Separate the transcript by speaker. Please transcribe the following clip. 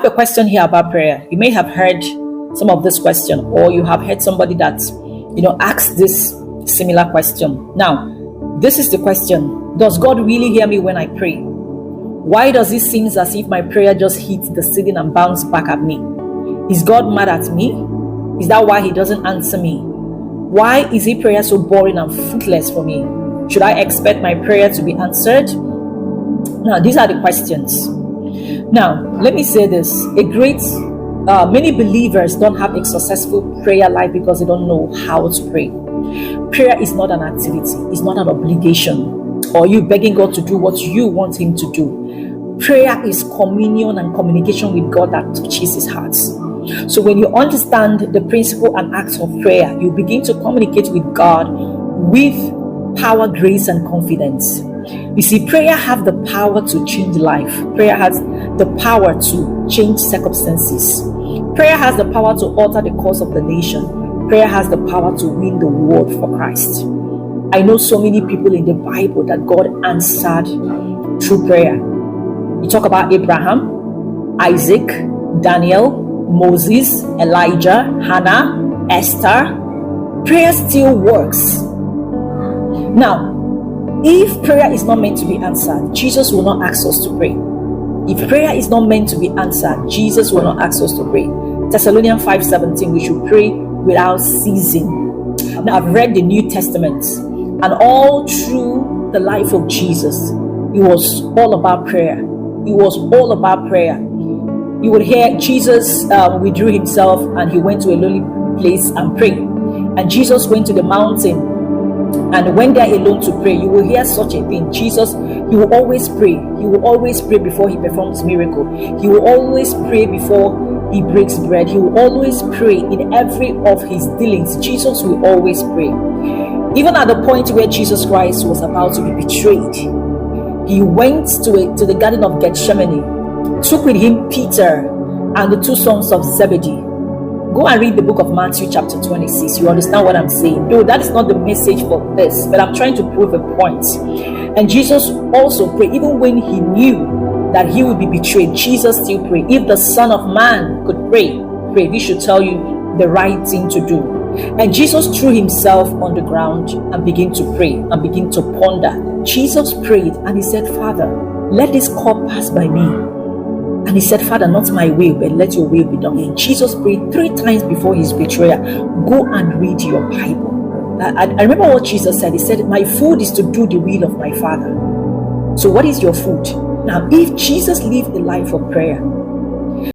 Speaker 1: have a question here about prayer. You may have heard some of this question, or you have heard somebody that asked this similar question. Now, this is the question: does God really hear me when I pray? Why does it seem as if my prayer just hits the ceiling and bounces back at me? Is God mad at me? Is that why he doesn't answer me? Why is his prayer so boring and fruitless for me? Should I expect my prayer to be answered? Now, these are the questions. Now, let me say this. Many believers don't have a successful prayer life because they don't know how to pray. Prayer is not an activity. It's not an obligation, or you begging God to do what you want him to do. Prayer is communion and communication with God that touches his heart. So when you understand the principle and acts of prayer, you begin to communicate with God with power, grace, and confidence. You see, prayer has the power to change life. Prayer has the power to change circumstances. Prayer has the power to alter the course of the nation. Prayer has the power to win the world for Christ. I know so many people in the Bible that God answered through prayer. You talk about Abraham, Isaac, Daniel, Moses, Elijah, Hannah, Esther. Prayer still works. Now, if prayer is not meant to be answered, Jesus will not ask us to pray. If prayer is not meant to be answered, Jesus will not ask us to pray. Thessalonians 5:17, we should pray without ceasing. Now, I've read the New Testament, and all through the life of Jesus, it was all about prayer. It was all about prayer. You would hear Jesus withdrew himself and he went to a lonely place and prayed. And Jesus went to the mountain and went there alone to pray. You will hear such a thing. Jesus, he will always pray. He will always pray before he performs miracle. He will always pray before he breaks bread. He will always pray in every of his dealings. Jesus will always pray. Even at the point where Jesus Christ was about to be betrayed, he went to the Garden of Gethsemane, took with him Peter and the two sons of Zebedee. Go and read the book of Matthew chapter 26. You understand what I'm saying? Though that is not the message for this, but I'm trying to prove a point. And Jesus also prayed, even when he knew that he would be betrayed. Jesus still prayed. If the Son of Man could pray, this should tell you the right thing to do. And Jesus threw himself on the ground and began to pray and began to ponder. Jesus prayed and he said, Father, let this cup pass by me. And he said, Father, not my will, but let your will be done. And Jesus prayed 3 times before his betrayal. Go and read your Bible. I remember what Jesus said. He said, my food is to do the will of my Father. So what is your food? Now, if Jesus lived a life of prayer,